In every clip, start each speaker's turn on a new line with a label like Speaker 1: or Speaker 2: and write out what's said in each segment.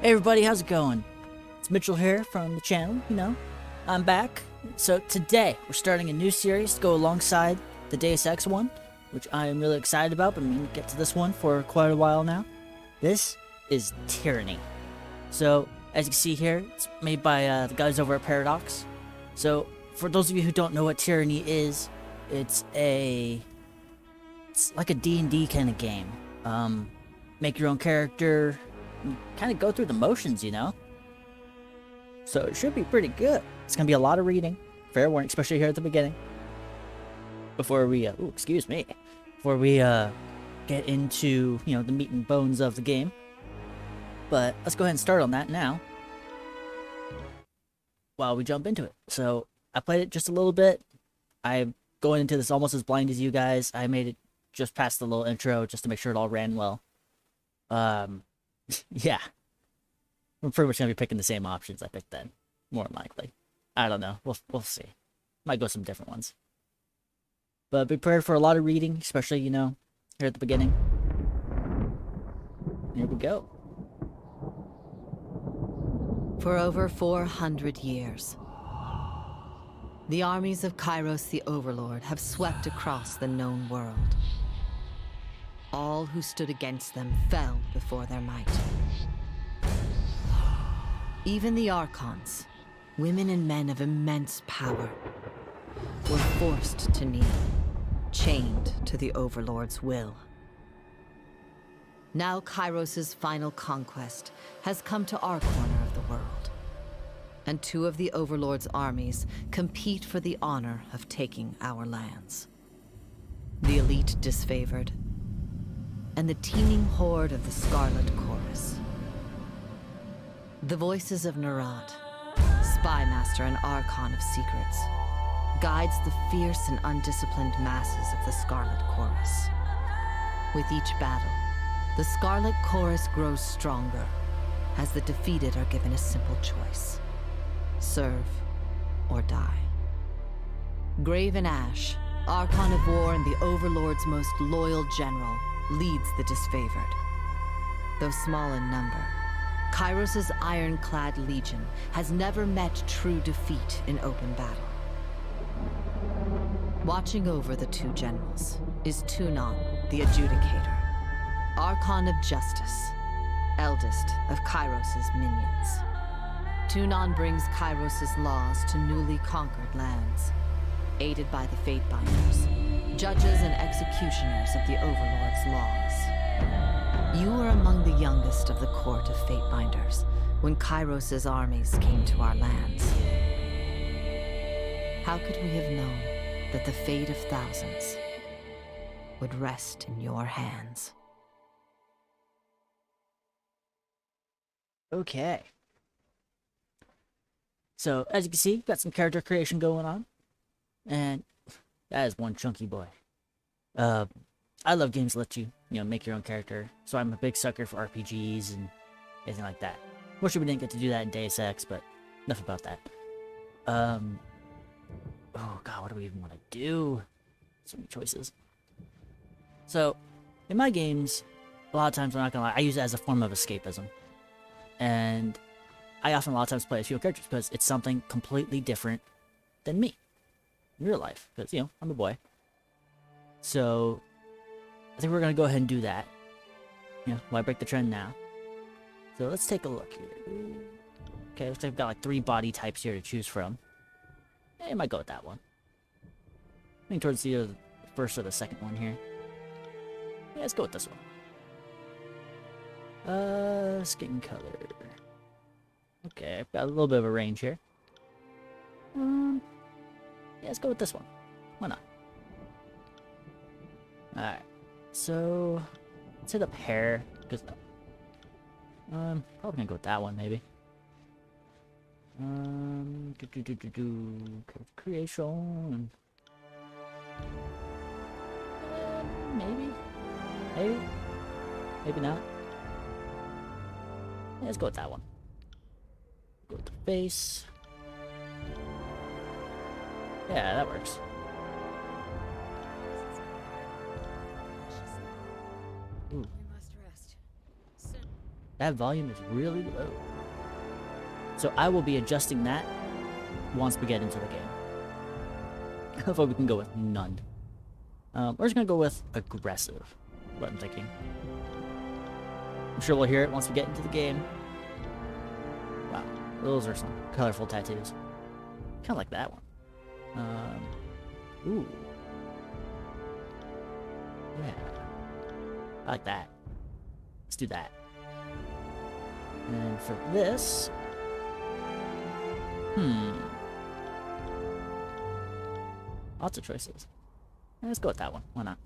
Speaker 1: Hey everybody, how's it going? It's Mitchell here from the channel, I'm back. So today, we're starting a new series to go alongside the Deus Ex one, which I am really excited about, but I'm going to get to this one for quite a while now. This is Tyranny. So, as you can see here, it's made by the guys over at Paradox. So, for those of you who don't know what Tyranny is, it's like a D&D kind of game. Make your own character, kind of go through the motions, So it should be pretty good. It's gonna be a lot of reading, fair warning, especially here at the beginning. Before we, before we get into the meat and bones of the game. But let's go ahead and start on that now. While we jump into it. So I played it just a little bit. I'm going into this almost as blind as you guys. I made it just past the little intro just to make sure it all ran well. Yeah. We're pretty much gonna be picking the same options I picked then. More than likely. I don't know. We'll see. Might go some different ones. But be prepared for a lot of reading, especially, here at the beginning. Here we go.
Speaker 2: For over 400 years, the armies of Kairos the Overlord have swept across the known world. All who stood against them fell before their might. Even the Archons, women and men of immense power, were forced to kneel, chained to the Overlord's will. Now Kairos' final conquest has come to our corner of the world, and two of the Overlord's armies compete for the honor of taking our lands. The elite disfavored, and the teeming horde of the Scarlet Chorus. The voices of Nerat, spymaster and Archon of secrets, guides the fierce and undisciplined masses of the Scarlet Chorus. With each battle, the Scarlet Chorus grows stronger, as the defeated are given a simple choice: serve or die. Graven Ash, Archon of War and the Overlord's most loyal general, leads the disfavored. Though small in number, Kairos' ironclad legion has never met true defeat in open battle. Watching over the two generals is Tyranny, the Adjudicator, Archon of Justice, eldest of Kairos' minions. Tyranny brings Kairos' laws to newly conquered lands, aided by the Fatebinders, judges and executioners of the Overlord's laws. You were among the youngest of the court of Fatebinders when Kairos' armies came to our lands. How could we have known that the fate of thousands would rest in your hands?
Speaker 1: Okay. So, as you can see, got some character creation going on. And that is one chunky boy. I love games that let you, make your own character. So I'm a big sucker for RPGs and anything like that. Fortunately, we didn't get to do that in Deus Ex, but enough about that. Oh god, what do we even want to do? So many choices. So, in my games, a lot of times, I'm not gonna lie, I use it as a form of escapism. And I often, a lot of times, play as few characters because it's something completely different than me in real life. Because, I'm a boy. So, I think we're going to go ahead and do that. Why break the trend now? So let's take a look here. Okay, looks like we've got like 3 body types here to choose from. I might go with that one. I think towards either the first or the second one here. Yeah, let's go with this one. Skin color. Okay, I've got a little bit of a range here. Yeah, let's go with this one. Why not? Alright. So, let's hit up hair, because, probably gonna go with that one, maybe. Creation. Maybe? Maybe not. Yeah, let's go with that one. Go with the face. Yeah, that works. Ooh. That volume is really low. So I will be adjusting that once we get into the game. Hopefully we can go with none. We're just gonna go with aggressive. What I'm thinking. I'm sure we'll hear it once we get into the game. Wow, those are some colorful tattoos. Kind of like that one. Ooh. Yeah. I like that. Let's do that. And for this... Lots of choices. Let's go with that one. Why not?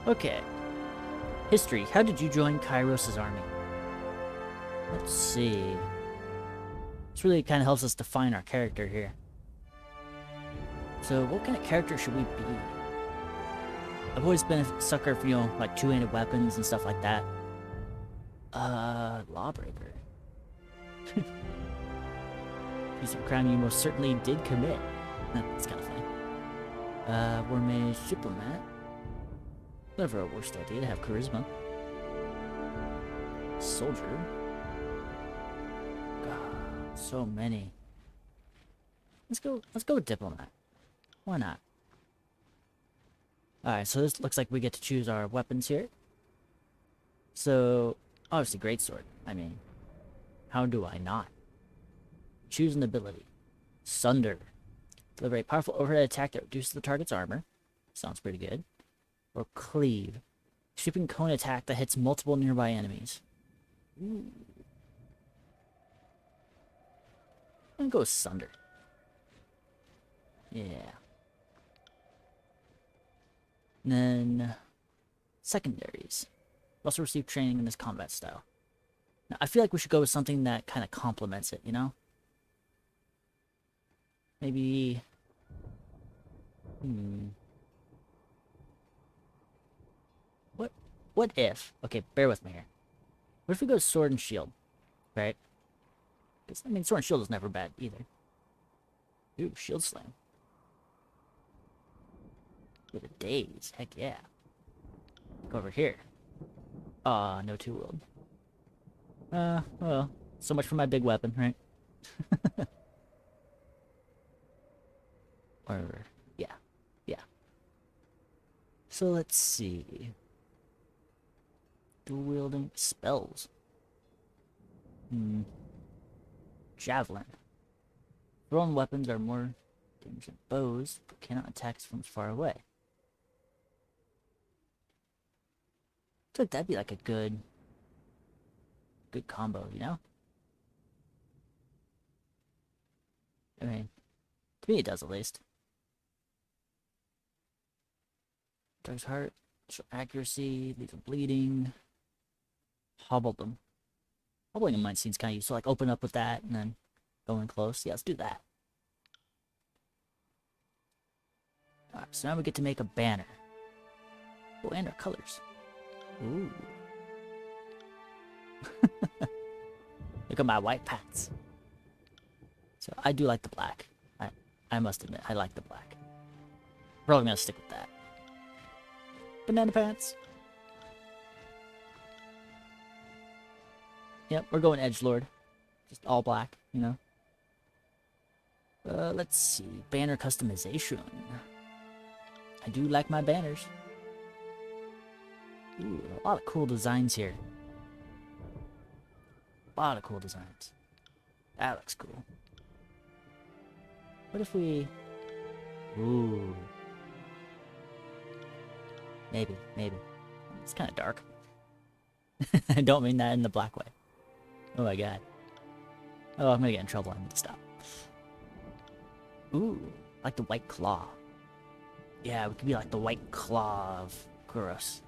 Speaker 1: Okay. History. How did you join Kairos' army? Let's see. This really kind of helps us define our character here. So, what kind of character should we be? I've always been a sucker for, you know, like two-handed weapons and stuff like that. Lawbreaker. Piece of crime you most certainly did commit. That's kind of funny. War mage, diplomat. Never a worst idea to have charisma. Soldier. God, so many. Let's go with diplomat. Why not? Alright, so this looks like we get to choose our weapons here. So, obviously greatsword. I mean, how do I not? Choose an ability. Sunder. Deliver a powerful overhead attack that reduces the target's armor. Sounds pretty good. Or cleave. Sweeping cone attack that hits multiple nearby enemies. Ooh. I'm gonna go with Sunder. Yeah. And then secondaries. Also receive training in this combat style. Now, I feel like we should go with something that kind of complements it, you know? Maybe... What if... Okay, bear with me here. What if we go sword and shield? Right? Because, I mean, sword and shield is never bad, either. Ooh, shield slam. With a daze. Heck yeah. Go over here. Aw, no two-wheeled. Well, so much for my big weapon, right? Or, yeah. So let's see. Dual-wielding spells. Javelin. Thrown weapons are more damage than bows, but cannot attack from far away. I feel like that'd be like a good combo, you know? I mean, to me it does at least. Dark's heart, accuracy, leaves them bleeding. Hobbled them. Hobbling them might seems kind of useful, like open up with that and then go in close. Yeah, let's do that. Alright, so now we get to make a banner. Oh, and our colors. Ooh. Look at my white pants. So I do like the black. I must admit, I like the black. Probably gonna stick with that. Banana pants. Yep, we're going edgelord. Just all black, you know. Let's see. Banner customization. I do like my banners. Ooh, a lot of cool designs here. A lot of cool designs. That looks cool. What if we... Ooh. Maybe. It's kind of dark. I don't mean that in the black way. Oh my god. Oh, I'm gonna get in trouble. I need to stop. Ooh, like the White Claw. Yeah, we could be like the White Claw of Kuros.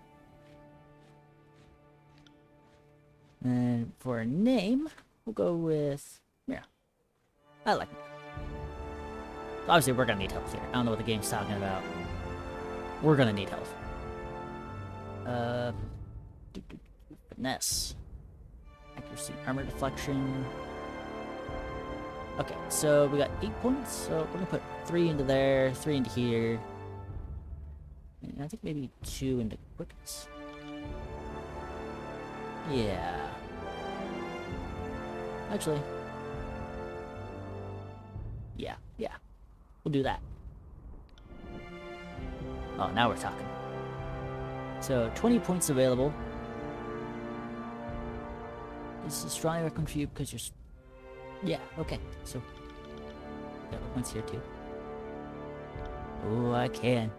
Speaker 1: And for a name, we'll go with... Yeah. I like it. Obviously, we're gonna need health here. I don't know what the game's talking about. We're gonna need health. Finesse. Accuracy, armor deflection. Okay, so we got 8 points. So we're gonna put 3 into there, 3 into here. And I think maybe 2 into quickness. Yeah. Actually, yeah. We'll do that. Oh, now we're talking. So, 20 points available. This is strongly recommended for you because you're... Yeah, okay. So, got points here too. Oh, I can.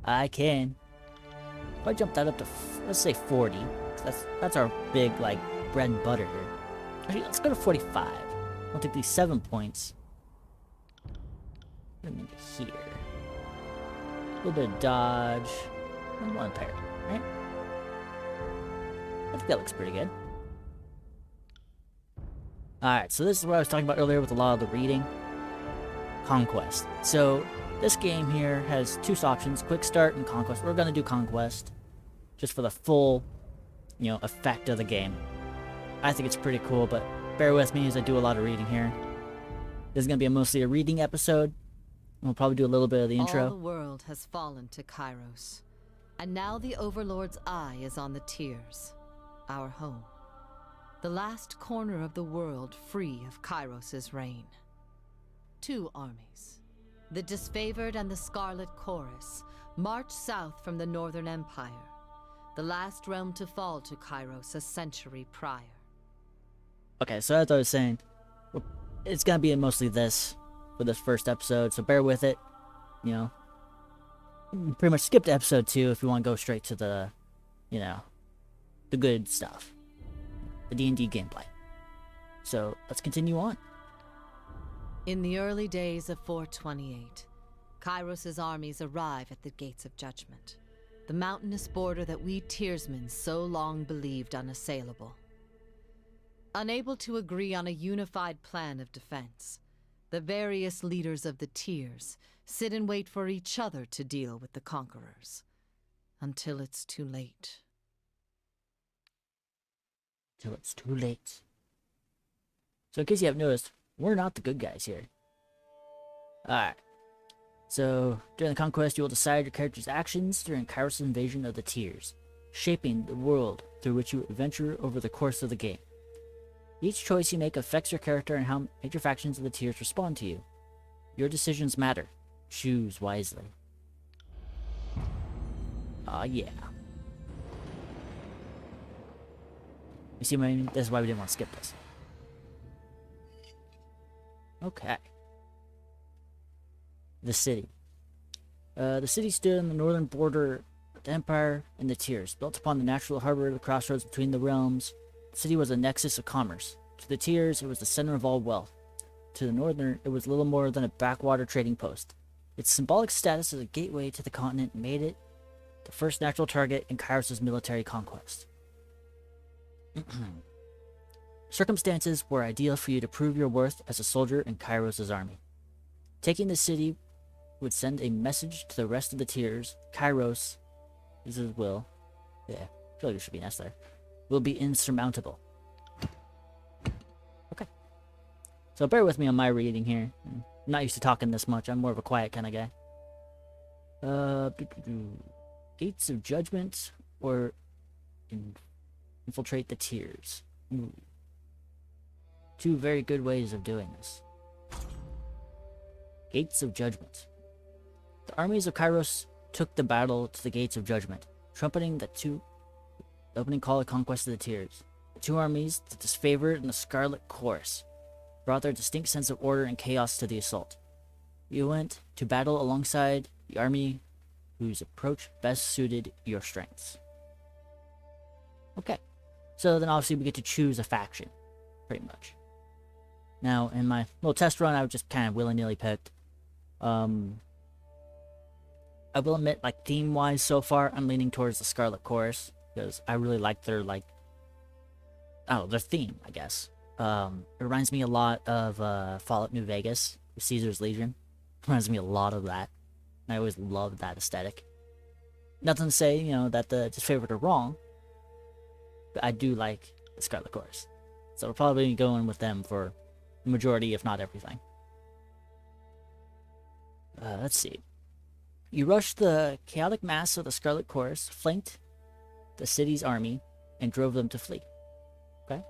Speaker 1: If I jump that up to, let's say 40, that's our big, like, bread and butter here. Actually, let's go to 45. I'll take these 7 points. Put them into here. A little bit of dodge. And one parry, right? I think that looks pretty good. Alright, so this is what I was talking about earlier with a lot of the reading. Conquest. So, this game here has two options, Quick Start and Conquest. We're going to do Conquest, just for the full, effect of the game. I think it's pretty cool, but bear with me as I do a lot of reading here. This is going to be mostly a reading episode. We'll probably do a little bit of the intro.
Speaker 2: All the world has fallen to Kairos, and now the Overlord's eye is on the Tears, our home. The last corner of the world free of Kairos' reign. Two armies, the Disfavored and the Scarlet Chorus, march south from the Northern Empire, the last realm to fall to Kairos a century prior.
Speaker 1: Okay, so as I was saying, it's gonna be mostly this for this first episode, so bear with it. Pretty much skip to episode 2 if you want to go straight to the, the good stuff, the D&D gameplay. So let's continue on.
Speaker 2: In the early days of 428, Kairos' armies arrive at the Gates of Judgment, the mountainous border that we Tearsmen so long believed unassailable. Unable to agree on a unified plan of defense, the various leaders of the Tears sit and wait for each other to deal with the conquerors, until it's too late.
Speaker 1: Till it's too late. So in case you haven't noticed, we're not the good guys here. Alright. So, during the conquest, you will decide your character's actions during Kairos' invasion of the Tears, shaping the world through which you adventure over the course of the game. Each choice you make affects your character and how major factions of the Tears respond to you. Your decisions matter. Choose wisely. Aw, yeah. You see what I mean? This is why we didn't want to skip this. Okay. The city. The city stood on the northern border of the Empire and the Tears. Built upon the natural harbor at the crossroads between the realms, the city was a nexus of commerce. To the Tears, it was the center of all wealth. To the northern, it was little more than a backwater trading post. Its symbolic status as a gateway to the continent made it the first natural target in Kairos' military conquest. Circumstances were ideal for you to prove your worth as a soldier in Kairos' army. Taking the city would send a message to the rest of the Tears. Kairos, this is will. Yeah, I feel like there should be an S there. Will be insurmountable. Okay. So bear with me on my reading here. I'm not used to talking this much. I'm more of a quiet kind of guy. Gates of Judgment or infiltrate the Tears. Ooh. Two very good ways of doing this. Gates of Judgment. The armies of Kairos took the battle to the Gates of Judgment, trumpeting the opening call of conquest of the Tears. The two armies, the Disfavored and the Scarlet Chorus, brought their distinct sense of order and chaos to the assault. You went to battle alongside the army whose approach best suited your strengths. Okay, so then obviously we get to choose a faction, pretty much. Now, in my little test run, I was just kind of willy-nilly picked. I will admit, like, theme-wise so far, I'm leaning towards the Scarlet Chorus, because I really like their, their theme, I guess. It reminds me a lot of Fallout New Vegas, Caesar's Legion. Reminds me a lot of that. I always loved that aesthetic. Nothing to say, that the Disfavored are wrong, but I do like the Scarlet Chorus. So we're probably going with them for the majority, if not everything. Let's see. You rushed the chaotic mass of the Scarlet Chorus, flanked the city's army, and drove them to flee. Okay?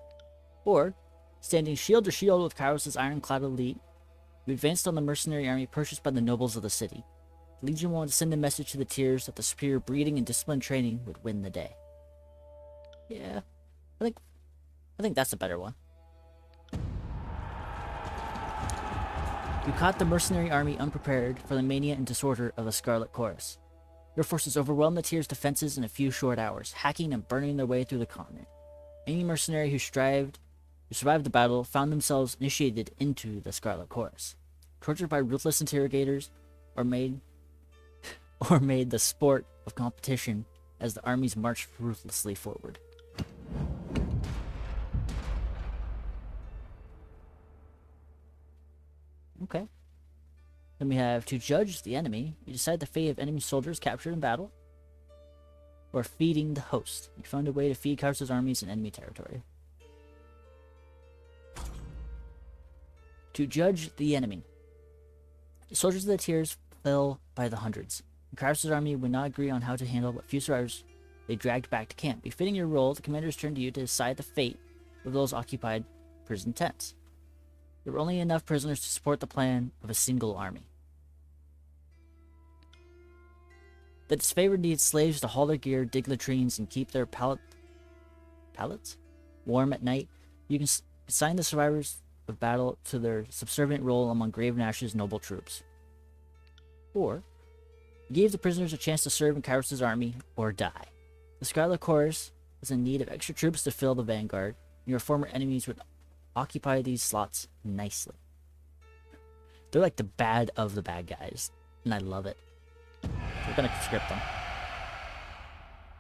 Speaker 1: Or, standing shield to shield with Kairos' ironclad elite, you advanced on the mercenary army purchased by the nobles of the city. The Legion wanted to send a message to the tiers that the superior breeding and disciplined training would win the day. Yeah, I think that's a better one. You caught the mercenary army unprepared for the mania and disorder of the Scarlet Chorus. Your forces overwhelmed the tiers' defenses in a few short hours, hacking and burning their way through the continent. Any mercenary who survived the battle found themselves initiated into the Scarlet Chorus, tortured by ruthless interrogators, or made the sport of competition as the armies marched ruthlessly forward. Okay. Then we have to judge the enemy. You decide the fate of enemy soldiers captured in battle, or feeding the host. You found a way to feed Kairos' armies in enemy territory. To judge the enemy. The soldiers of the tiers fell by the hundreds. Kairos' army would not agree on how to handle what few survivors they dragged back to camp. Befitting your role, the commanders turned to you to decide the fate of those occupied prison tents. There were only enough prisoners to support the plan of a single army. The disfavored needed slaves to haul their gear, dig latrines, and keep their pallets warm at night. You can assign the survivors of battle to their subservient role among Grave Nash's noble troops. Or, you gave the prisoners a chance to serve in Kairos' army or die. The Scarlet Chorus was in need of extra troops to fill the vanguard, and your former enemies would occupy these slots nicely. They're like the bad of the bad guys, and I love it. We're gonna script them.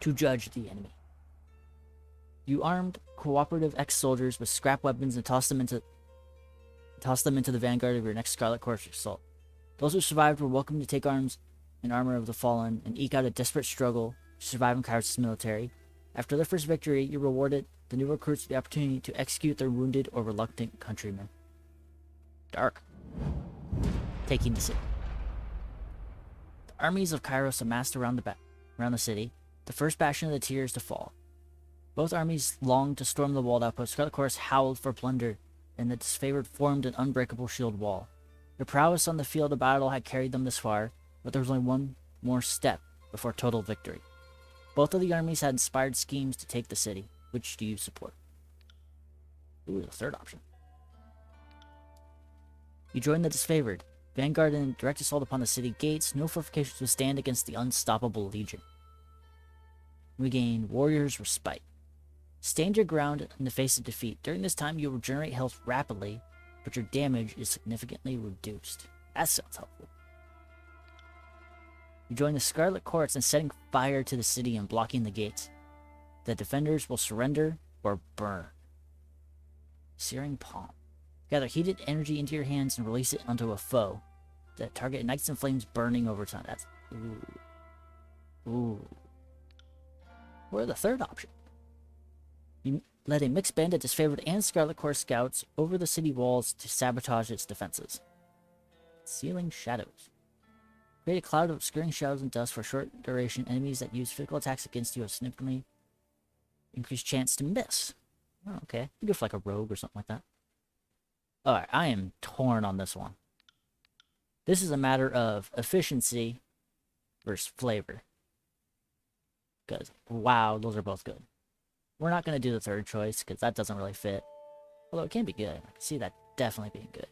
Speaker 1: To judge the enemy. You armed cooperative ex-soldiers with scrap weapons and tossed them into the vanguard of your next Scarlet Chorus assault. Those who survived were welcome to take arms and armor of the fallen and eke out a desperate struggle to survive in Kairos' military. After their first victory, you rewarded the new recruits the opportunity to execute their wounded or reluctant countrymen. Dark. Taking the city. The armies of Kairos amassed around the city, the first bastion of the tiers to fall. Both armies longed to storm the walled outpost. Scarlet Chorus howled for plunder, and the disfavored formed an unbreakable shield wall. Their prowess on the field of battle had carried them this far, but there was only one more step before total victory. Both of the armies had inspired schemes to take the city. Which do you support? Ooh, the third option. You join the disfavored. Vanguard and direct assault upon the city gates. No fortifications would stand against the unstoppable legion. We gain Warrior's Respite. Stand your ground in the face of defeat. During this time, you regenerate health rapidly, but your damage is significantly reduced. That sounds helpful. You join the Scarlet Chorus in setting fire to the city and blocking the gates. The defenders will surrender or burn. Searing Palm. Gather heated energy into your hands and release it onto a foe. The target ignites in flames, burning over time. That's... Ooh. Or the third option. You led a mixed band of disfavored and Scarlet Chorus scouts over the city walls to sabotage its defenses. Sealing Shadows. Create a cloud of obscuring shadows and dust for a short duration. Enemies that use physical attacks against you have significantly increased chance to miss. Oh, okay. You go for like a rogue or something like that. Alright, I am torn on this one. This is a matter of efficiency versus flavor. Because, wow, those are both good. We're not going to do the third choice, because that doesn't really fit. Although it can be good. I can see that definitely being good.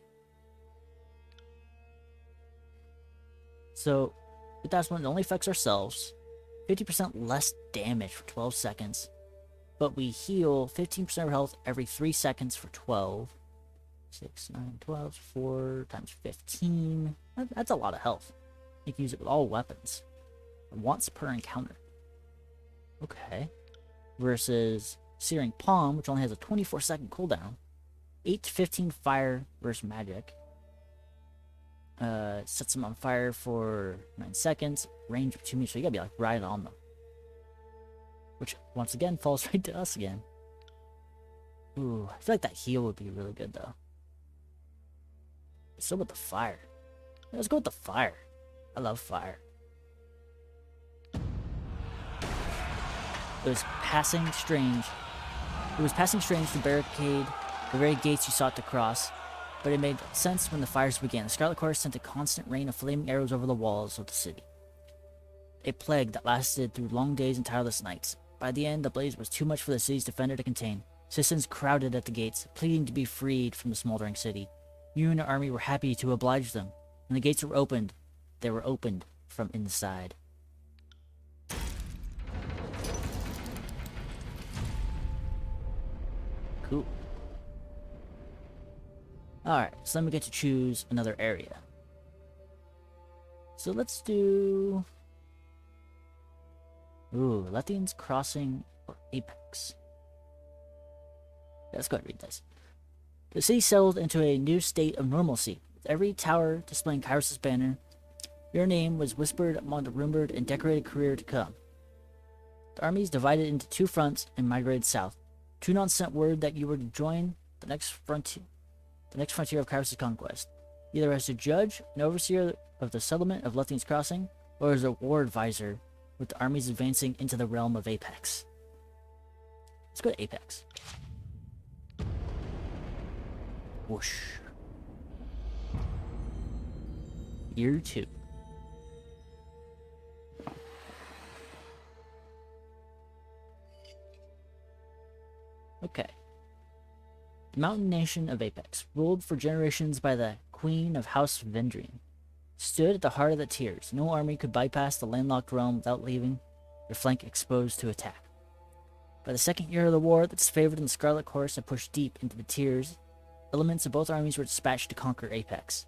Speaker 1: So, with that one, it only affects ourselves. 50% less damage for 12 seconds. But we heal 15% of health every 3 seconds for 12. 6, 9, 12, 4 times 15. That's a lot of health. You can use it with all weapons. Once per encounter. Okay. Versus Searing Palm, which only has a 24-second cooldown. 8 to 15 fire versus magic. Sets them on fire for 9 seconds. Range of 2 meters, so you gotta be like right on them. Which, once again, falls right to us again. Ooh, I feel like that heal would be really good, though. So with the fire. Let's go with the fire. I love fire. It was passing strange. It was passing strange to barricade the very gates you sought to cross, but it made sense when the fires began. The Scarlet Chorus sent a constant rain of flaming arrows over the walls of the city. A plague that lasted through long days and tireless nights. By the end, the blaze was too much for the city's defender to contain. Citizens crowded at the gates, pleading to be freed from the smoldering city. You and your army were happy to oblige them. When the gates were opened, they were opened from inside. Cool. Alright, so then we get to choose another area. So let's do... Ooh, Lethian's Crossing or Apex. Yeah, let's go ahead and read this. The city settled into a new state of normalcy, with every tower displaying Kairos' banner. Your name was whispered among the rumored and decorated career to come. The armies divided into two fronts and migrated south. Tunon sent word that you were to join the next frontier of Kairos' conquest, either as a judge and overseer of the settlement of Lethian's Crossing, or as a war advisor, with the armies advancing into the realm of Apex. Let's go to Apex. Whoosh. Year 2. Okay. The mountain nation of Apex, ruled for generations by the Queen of House Vendrian, stood at the heart of the tiers. No army could bypass the landlocked realm without leaving their flank exposed to attack. By the second year of the war, the disfavored and the Scarlet Chorus had pushed deep into the tiers. Elements of both armies were dispatched to conquer Apex.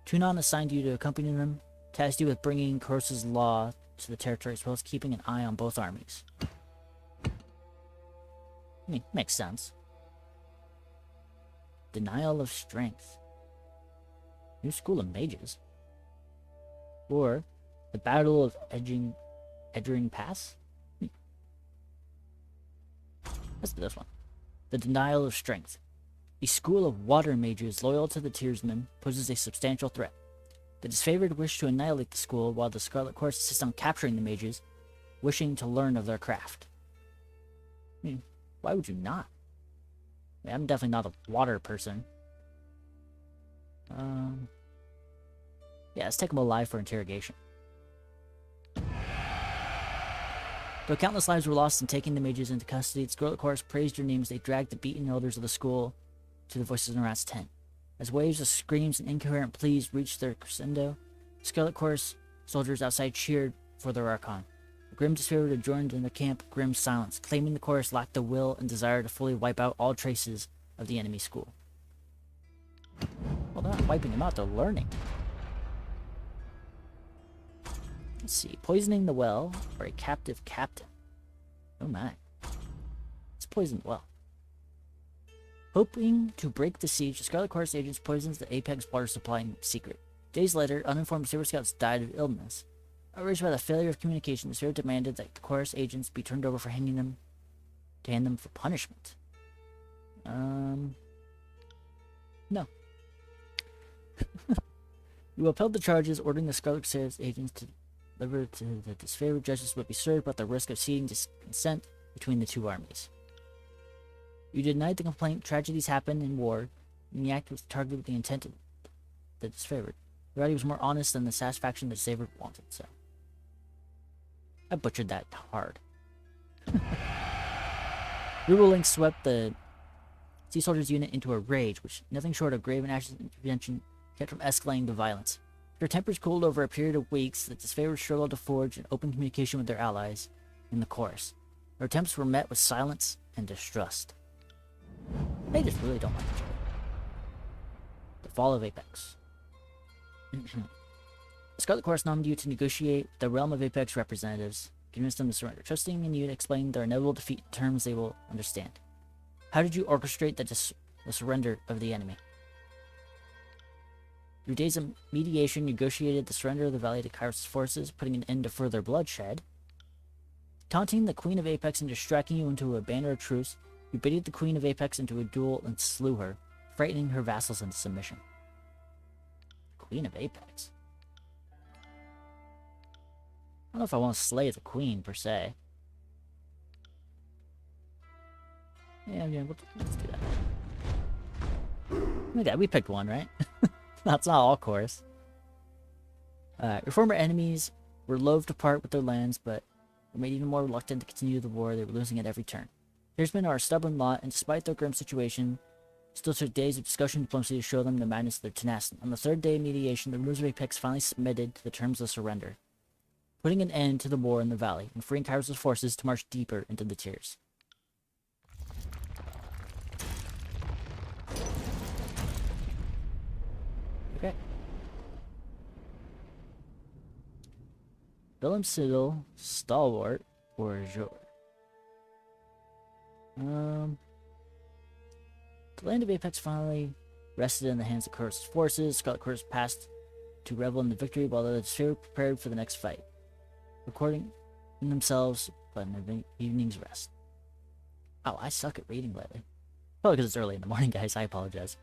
Speaker 1: Tunon assigned you to accompany them, tasked you with bringing Chorus' law to the territory as well as keeping an eye on both armies. I mean, makes sense. Denial of Strength. New School of Mages. Or the Battle of Edgering Pass? Let's do this one. The Denial of Strength. A school of water mages loyal to the Tiersmen poses a substantial threat. The disfavored wish to annihilate the school, while the Scarlet Chorus insists on capturing the mages, wishing to learn of their craft. I mean, why would you not? I mean, I'm definitely not a water person. Yeah, let's take them alive for interrogation. Though countless lives were lost in taking the mages into custody, the Scarlet Chorus praised your names. They dragged the beaten elders of the school to the voices in the rat's tent. As waves of screams and incoherent pleas reached their crescendo, the Scarlet Chorus soldiers outside cheered for their Archon. The grim disfavored had joined in the camp grim silence, claiming the chorus lacked the will and desire to fully wipe out all traces of the enemy school. Well, they're not wiping them out, they're learning. Let's see. Poisoning the well or a captive captain. Oh my. Let's poison the well. Hoping to break the siege, the Scarlet Chorus agents poisons the Apex water supply in secret. Days later, uninformed Saber Scouts died of illness. Outraged by the failure of communication, the Saber demanded that the Chorus agents be turned over for hand them for punishment. No. You upheld the charges, ordering the Scarlet Chorus agents to deliver to the disfavored judges would be served, but the risk of ceding consent between the two armies. You denied the complaint. Tragedies happen in war, and the act was targeted with the intent of the disfavored. The reality was more honest than the satisfaction the disfavored wanted, so. I butchered that hard. Your ruling swept the Sea Soldiers unit into a rage, which nothing short of grave and active intervention kept from escalating to violence. Their tempers cooled over a period of weeks. The disfavored struggled to forge an open communication with their allies in the chorus. Their attempts were met with silence and distrust. They just really don't like each other. The Fall of Apex. The Scarlet Chorus nominated you to negotiate with the Realm of Apex representatives, convince them to surrender, trusting in you to explain their inevitable defeat in terms they will understand. How did you orchestrate the surrender of the enemy? Through days of mediation, negotiated the surrender of the Valley to Kairos' forces, putting an end to further bloodshed. Taunting the Queen of Apex and distracting you into a banner of truce, you baited the Queen of Apex into a duel and slew her, frightening her vassals into submission. Queen of Apex? I don't know if I want to slay the Queen, per se. Yeah, let's do that. Look at that, we picked one, right? That's not all chorus. Your former enemies were loath to part with their lands, but were made even more reluctant to continue the war. They were losing at every turn. Here'smen are a stubborn lot, and despite their grim situation, still took days of discussion and diplomacy to show them the madness of their tenacity. On the third day of mediation, the rulers of Apex finally submitted to the terms of surrender, putting an end to the war in the valley and freeing Kairos' forces to march deeper into the tiers. Okay. Willem Siddle, Stalwart, or Jor. The land of Apex finally rested in the hands of Kairos' forces. Scarlet Course passed to revel in the victory while the two prepared for the next fight, recording themselves by an evening's rest. Oh, I suck at reading lately. Probably because it's early in the morning, guys. I apologize.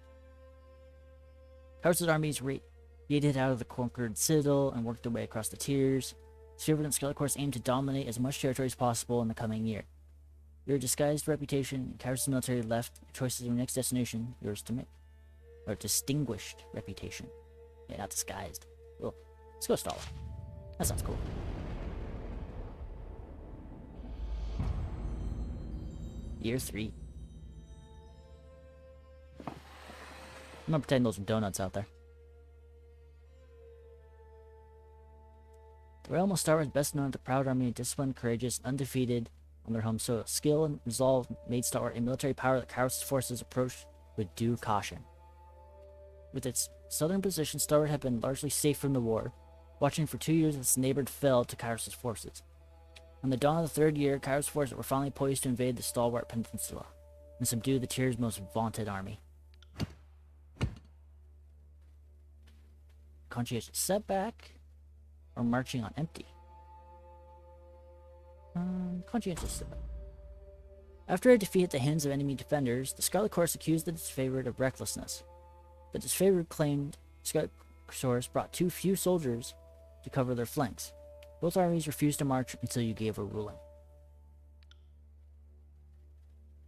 Speaker 1: Kairos' armies radiated out of the conquered citadel and worked their way across the tiers. Silver and Scarlet Course aimed to dominate as much territory as possible in the coming year. Your disguised reputation and Kairos' military left your choices of your next destination, yours to make. Or distinguished reputation. Yeah, not disguised. Well, let's go Stalwart. That sounds cool. Year 3. I'm gonna pretend those are donuts out there. The realm of Star Wars is best known as the proud army, disciplined, courageous, undefeated on their home soil. Skill and resolve made Star Wars a military power that Kairos' forces approached with due caution. With its southern position, Star Wars had been largely safe from the war, watching for 2 years as its neighbor fell to Kairos' forces. On the dawn of the third year, Kairos' forces were finally poised to invade the Stalwart Peninsula and subdue the tier's most vaunted army. Conscientious setback, or marching on empty? Conscientious setback. After a defeat at the hands of enemy defenders, the Scarlet Course accused the disfavored of recklessness. The disfavored claimed Scarlet Course brought too few soldiers to cover their flanks. Both armies refused to march until you gave a ruling.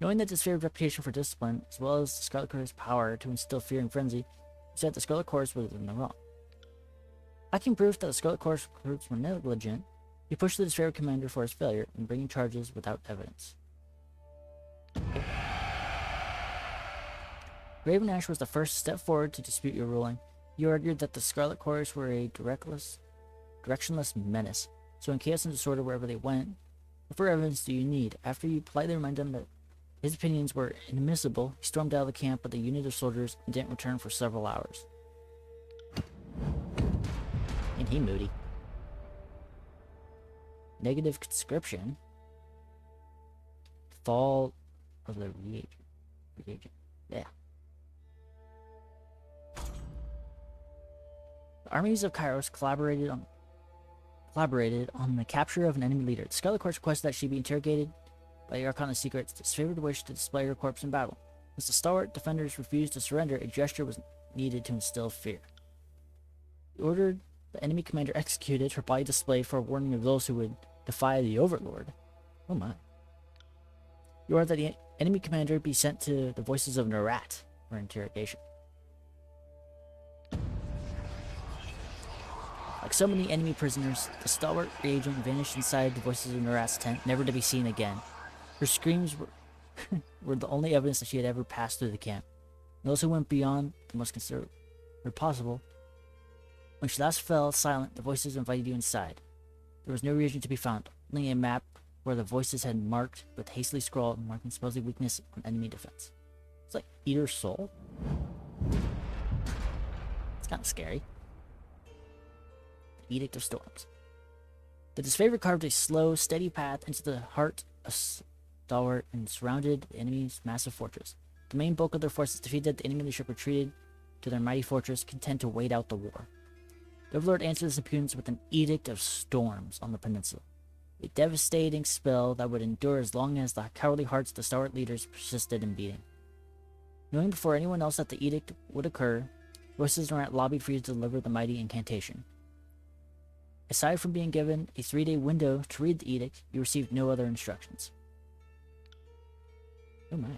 Speaker 1: Knowing the disfavored reputation for discipline, as well as the Scarlet Course's power to instill fear and frenzy, he said the Scarlet Course was in the wrong. Lacking proof that the Scarlet Course recruits were negligent, he pushed the disfavored commander for his failure in bringing charges without evidence. Raven Ash was the first to step forward to dispute your ruling. You argued that the Scarlet Course were a directionless menace, so in chaos and disorder wherever they went. What further evidence do you need? After you politely reminded him that his opinions were inadmissible, he stormed out of the camp with a unit of soldiers and didn't return for several hours. Ain't he moody? Negative conscription. Fall of the reagent. Yeah. The armies of Kairos collaborated on the capture of an enemy leader. The Scarlet Course requested that she be interrogated by the Archon of Secrets, disfavored wish to display her corpse in battle. As the stalwart defenders refused to surrender, a gesture was needed to instill fear. He ordered the enemy commander executed, her body displayed for a warning of those who would defy the Overlord. Oh my. He ordered that the enemy commander be sent to the Voices of Nerat for interrogation. Like so many enemy prisoners, the stalwart reagent vanished inside the Voices of Nerat's tent, never to be seen again. Her screams were the only evidence that she had ever passed through the camp. And those who went beyond the most considerate were possible. When she last fell silent, the Voices invited you inside. There was no reagent to be found, only a map where the Voices had marked with hastily scrawled, marking supposed weakness on enemy defense. It's like Eater Soul. It's kind of scary. The Edict of Storms. The disfavored carved a slow, steady path into the heart of Stalwart and surrounded the enemy's massive fortress. The main bulk of their forces defeated, the enemy leadership retreated to their mighty fortress, content to wait out the war. The Overlord answered this impudence with an Edict of Storms on the peninsula, a devastating spell that would endure as long as the cowardly hearts of the Stalwart leaders persisted in beating. Knowing before anyone else that the edict would occur, Voices of Nerat lobbied for you to deliver the mighty incantation. Aside from being given a 3-day window to read the edict, you received no other instructions. Oh my.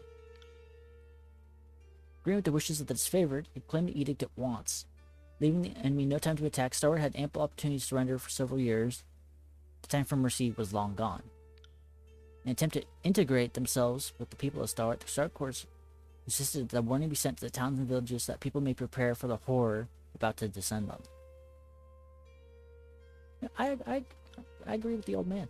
Speaker 1: Agreeing with the wishes of the disfavored, he claimed the edict at once. Leaving the enemy no time to attack, Star had ample opportunity to surrender for several years. The time for mercy was long gone. In an attempt to integrate themselves with the people of Star, the Star Course insisted that a warning be sent to the towns and villages that people may prepare for the horror about to descend them. I agree with the old man.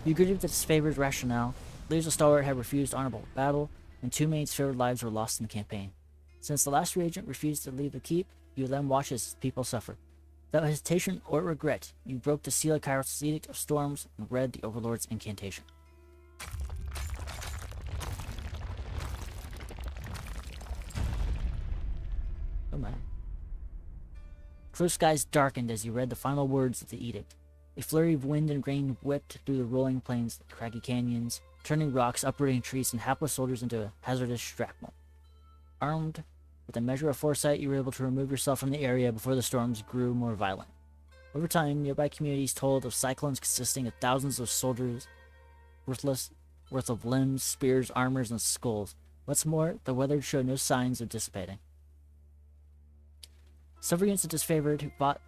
Speaker 1: He agreed with the disfavored rationale. Leaders of Star had refused honorable battle, and too many disfavored lives were lost in the campaign. Since the last regent refused to leave the keep, you would let him watch as people suffer. Without hesitation or regret, you broke the seal of Kairos' Edict of Storms and read the Overlord's incantation. Oh my. Clear skies darkened as you read the final words of the edict. A flurry of wind and rain whipped through the rolling plains, the craggy canyons, turning rocks, uprooting trees, and hapless soldiers into a hazardous shrapnel. Armed with a measure of foresight, you were able to remove yourself from the area before the storms grew more violent. Over time, nearby communities told of cyclones consisting of thousands of soldiers, worth of limbs, spears, armors, and skulls. What's more, the weather showed no signs of dissipating. Several units of disfavored who fought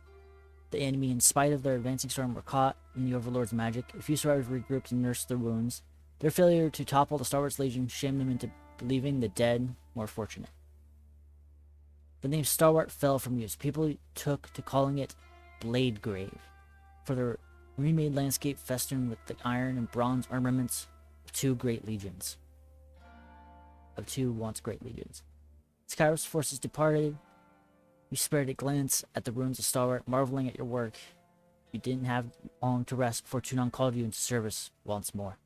Speaker 1: the enemy in spite of their advancing storm were caught in the Overlord's magic. A few survivors regrouped and nursed their wounds. Their failure to topple the Star Wars Legion shamed them into believing the dead more fortunate. The name Starwart fell from use. People took to calling it Blade Grave, for the remade landscape festooned with the iron and bronze armaments of two once great legions. As Kairos' forces departed, you spared a glance at the ruins of Starwart, marveling at your work. You didn't have long to rest before Tunon called you into service once more.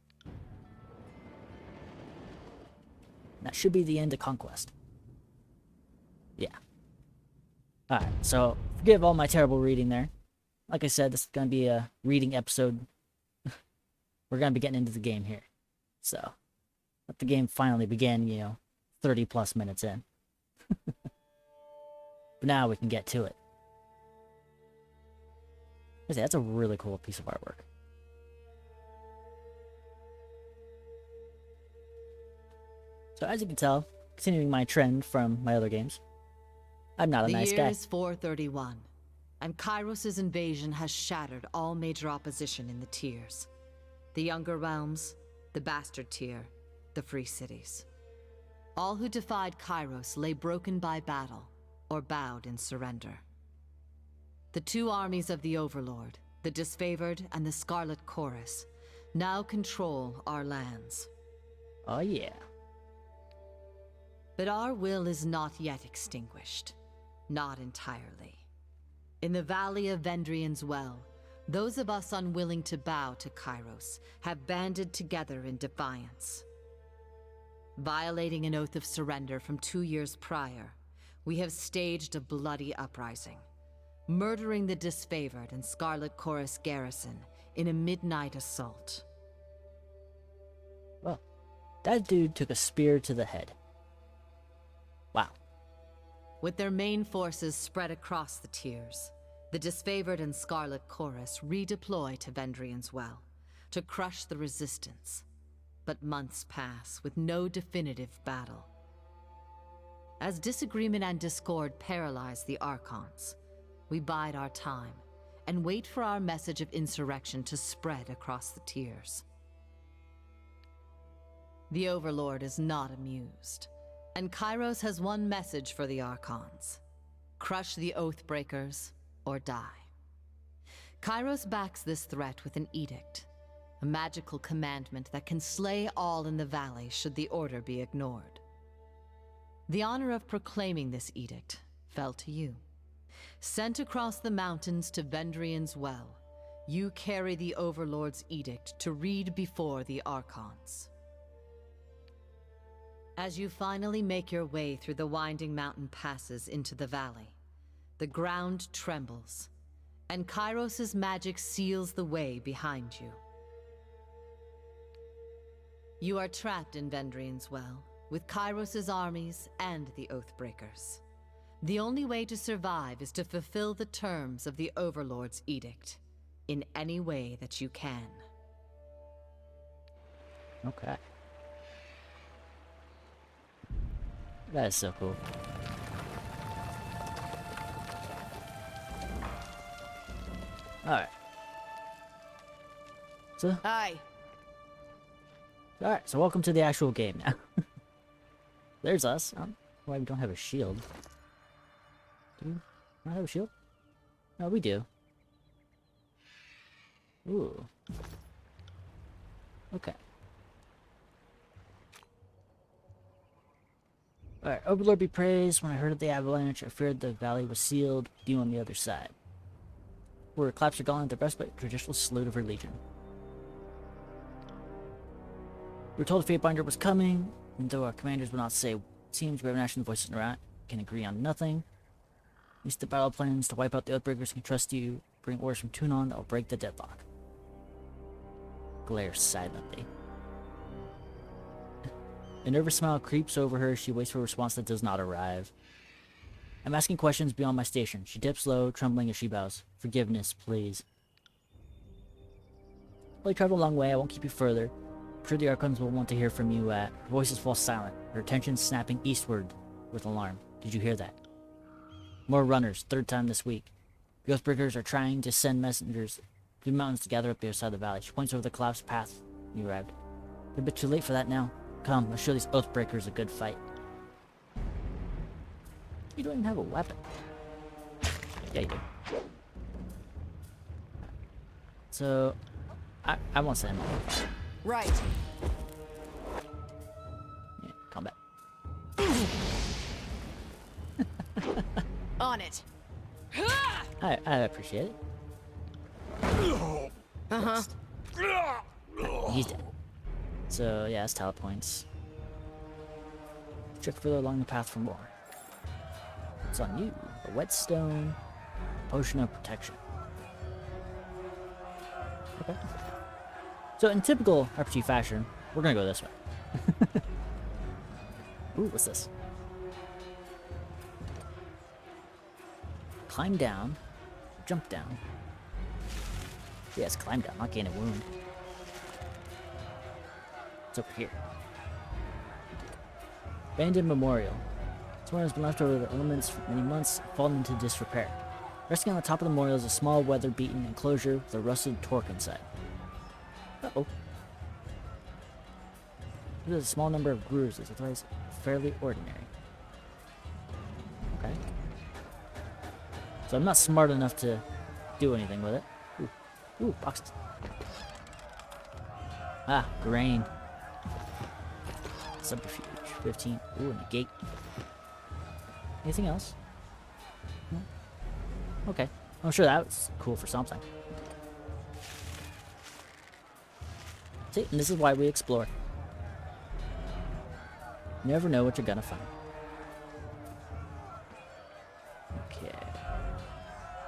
Speaker 1: That should be the end of Conquest. Yeah. Alright, so forgive all my terrible reading there. Like I said, this is going to be a reading episode. We're going to be getting into the game here. So, let the game finally begin, 30 plus minutes in. But now we can get to it. That's a really cool piece of artwork. So as you can tell, continuing my trend from my other games, I'm not a nice guy.
Speaker 2: The year is 431, and Kairos' invasion has shattered all major opposition in the tiers. The Younger Realms, the Bastard Tier, the Free Cities. All who defied Kairos lay broken by battle, or bowed in surrender. The two armies of the Overlord, the Disfavored and the Scarlet Chorus, now control our lands.
Speaker 1: Oh yeah.
Speaker 2: But our will is not yet extinguished. Not entirely. In the Valley of Vendrian's Well, those of us unwilling to bow to Kairos have banded together in defiance. Violating an oath of surrender from 2 years prior, we have staged a bloody uprising, murdering the Disfavored and Scarlet Chorus garrison in a midnight assault.
Speaker 1: Well, that dude took a spear to the head. Wow.
Speaker 2: With their main forces spread across the tiers, the Disfavored and Scarlet Chorus redeploy to Vendrian's Well to crush the resistance. But months pass with no definitive battle. As disagreement and discord paralyze the Archons, we bide our time and wait for our message of insurrection to spread across the tiers. The Overlord is not amused, and Kairos has one message for the Archons: crush the Oathbreakers or die. Kairos backs this threat with an edict, a magical commandment that can slay all in the valley should the order be ignored. The honor of proclaiming this edict fell to you. Sent across the mountains to Vendrian's Well, you carry the Overlord's edict to read before the Archons. As you finally make your way through the winding mountain passes into the valley, the ground trembles, and Kairos' magic seals the way behind you. You are trapped in Vendrian's Well, with Kairos' armies and the Oathbreakers. The only way to survive is to fulfill the terms of the Overlord's edict, in any way that you can.
Speaker 1: Okay. That is so cool. Alright. So,
Speaker 2: Aye.
Speaker 1: alright, so welcome to the actual game now. There's us. Why we don't have a shield? Do we not have a shield? No, we do. Ooh. Okay. Alright, Overlord be praised. When I heard of the avalanche, I feared the valley was sealed, with you on the other side. Where claps are gone at the breastplate, traditional salute of her legion. We were told Fatebinder was coming, and though our commanders would not say it seems, we have national voices around can agree on nothing. At least the battle plans to wipe out the Oathbreakers can trust you. Bring orders from Tunon that will break the deadlock. Glare silently. A nervous smile creeps over her. She waits for a response that does not arrive. I'm asking questions beyond my station. She dips low, trembling as she bows. Forgiveness, please. Well, you traveled a long way. I won't keep you further. I'm sure the Archons will want to hear from you. Her voices fall silent, her attention snapping eastward with alarm. Did you hear that? More runners, third time this week. The Oathbreakers are trying to send messengers through the mountains to gather up the other side of the valley. She points over the collapsed path you arrived. You're a bit too late for that now. Come, let's show these Oathbreakers a good fight. You don't even have a weapon. Yeah, you do. So, I won't send him on.
Speaker 2: Right.
Speaker 1: Yeah, combat.
Speaker 2: On it.
Speaker 1: I appreciate it.
Speaker 2: Uh-huh.
Speaker 1: He's dead. So, yeah, that's talent points. Check further along the path for more. It's on you. A whetstone, potion of protection. Okay. So, in typical RPG fashion, we're gonna go this way. Ooh, what's this? Climb down, jump down. Yes, climb down, not gain a wound. It's over here. Abandoned Memorial. This one has been left over the elements for many months and fallen into disrepair. Resting on the top of the memorial is a small weather-beaten enclosure with a rusted torque inside. Uh-oh. There's a small number of grooves, it's otherwise fairly ordinary. Okay. So I'm not smart enough to do anything with it. Ooh, boxes. Ah, grain. Subterfuge, 15. Ooh, and a gate. Anything else? No? Okay. I'm sure that was cool for something. See, and this is why we explore. You never know what you're gonna find. Okay.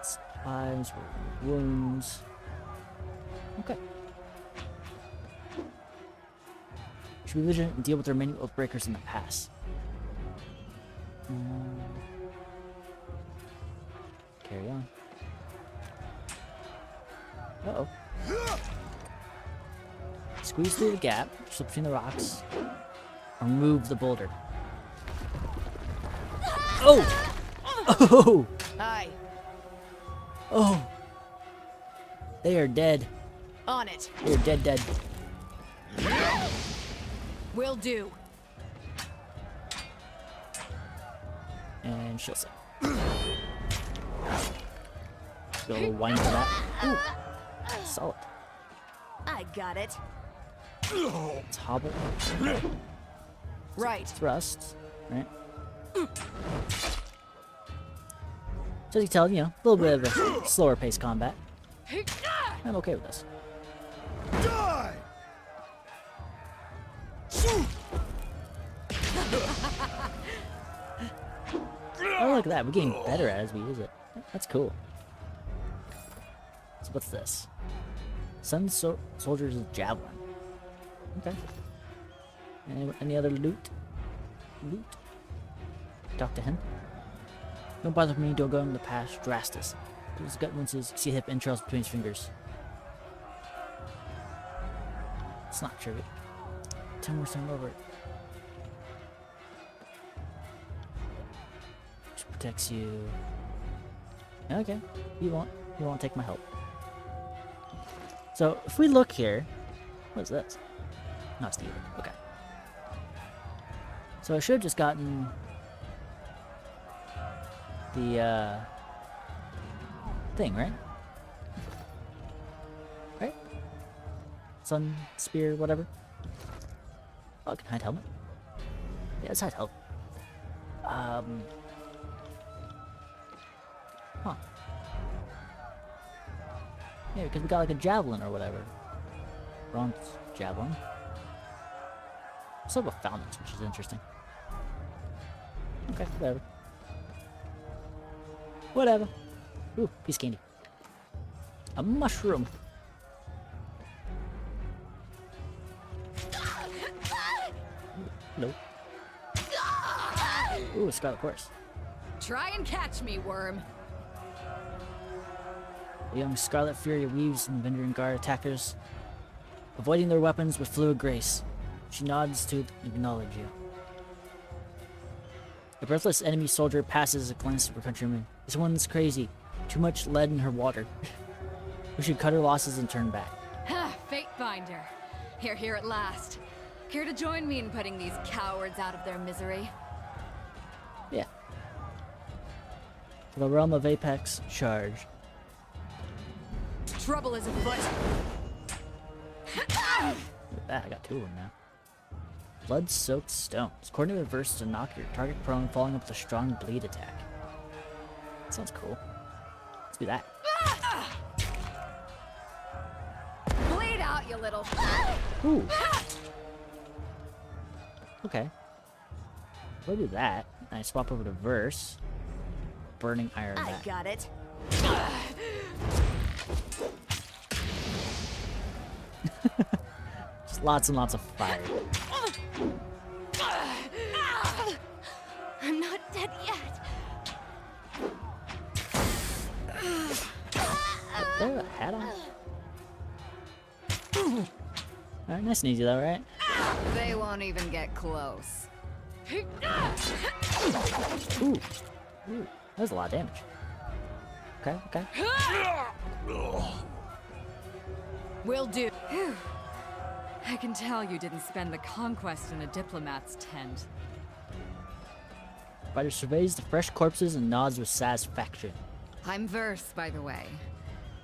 Speaker 1: Supplies, wounds. Okay. Should be vigilant and deal with the remaining Oathbreakers in the pass. Carry on. Uh-oh. Squeeze through the gap, slip between the rocks, remove the boulder. Oh! Oh!
Speaker 2: Aye.
Speaker 1: Oh! They are dead.
Speaker 2: On it.
Speaker 1: They are dead.
Speaker 2: Will do.
Speaker 1: And she'll say. Go a little whine for that. Ooh. Solid.
Speaker 2: I got it.
Speaker 1: Let's hobble.
Speaker 2: Right.
Speaker 1: Thrust. Right? So as you can tell, you know, a little bit of a slower paced combat. I'm okay with this.
Speaker 3: Die!
Speaker 1: Oh, look at that. We're getting better as we use it. That's cool. So what's this? Sun Soldier's Javelin. Okay. Any other loot? Talk to him. Don't bother me, don't go in the past. Drastus. His gut winces, see hip entrails between his fingers. It's not true. tell me we're starting over. Which protects you. Okay, you won't take my help. So if we look here, what is this? No, it's the other. Okay. So I should have just gotten the thing, right? Right? Sun spear, whatever. Oh, I can hide helmet. Yeah, let's hide helmet. Huh. Yeah, because we got like a javelin or whatever. Bronze javelin. Also have a fountain, which is interesting. Okay, whatever. Whatever. Ooh, piece of candy. A mushroom. Nope. Ooh, a scarlet horse.
Speaker 4: Try and catch me, worm.
Speaker 1: The young Scarlet Fury weaves and Vendrian Guard attackers, avoiding their weapons with fluid grace. She nods to acknowledge you. A breathless enemy soldier passes a glance of her countryman. This one's crazy. Too much lead in her water. We should cut her losses and turn back.
Speaker 4: Ha! Fate finder. Here at last. Care to join me in putting these cowards out of their misery?
Speaker 1: Yeah. For the realm of Apex, charge.
Speaker 4: Trouble is afoot.
Speaker 1: Look at that, I got two of them now. Blood-soaked stones. Coordinate reverse to knock your target prone, following up with a strong bleed attack. Sounds cool. Let's do that.
Speaker 4: Bleed out, you little.
Speaker 1: Ooh. Okay. We'll do that. I swap over to verse. Burning iron.
Speaker 4: I
Speaker 1: back.
Speaker 4: got it.
Speaker 1: Just lots and lots of fire.
Speaker 4: I'm not dead yet.
Speaker 1: There a hat on? Alright, nice and easy though, right?
Speaker 4: They won't even get close.
Speaker 1: Ooh. Ooh. That was a lot of damage. Okay, okay.
Speaker 4: Will do. Whew. I can tell you didn't spend the conquest in a diplomat's tent.
Speaker 1: Fighter surveys the fresh corpses and nods with satisfaction.
Speaker 4: I'm Verse, by the way.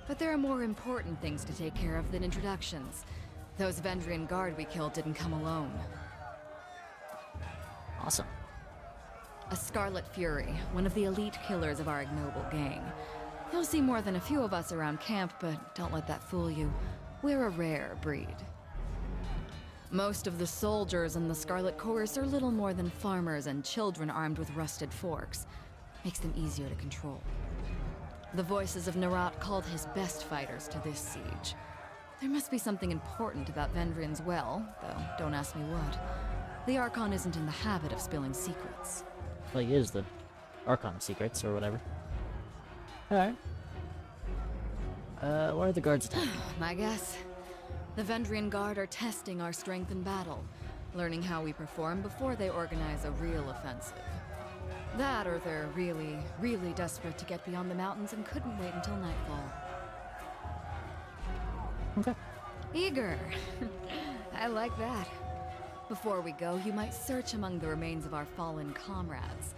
Speaker 4: But there are more important things to take care of than introductions. Those Vendrian Guard we killed didn't come alone.
Speaker 1: Awesome.
Speaker 4: A Scarlet Fury, one of the elite killers of our ignoble gang. You'll see more than a few of us around camp, but don't let that fool you. We're a rare breed. Most of the soldiers in the Scarlet Chorus are little more than farmers and children armed with rusted forks. Makes them easier to control. The voices of Narat called his best fighters to this siege. There must be something important about Vendrian's well, though don't ask me what. The Archon isn't in the habit of spilling secrets.
Speaker 1: Well, he is the Archon secrets or whatever. Alright. What are the guards attacking?
Speaker 4: My guess? The Vendrian Guard are testing our strength in battle, learning how we perform before they organize a real offensive. That or they're really, really desperate to get beyond the mountains and couldn't wait until nightfall.
Speaker 1: Okay.
Speaker 4: Eager. I like that. Before we go, you might search among the remains of our fallen comrades.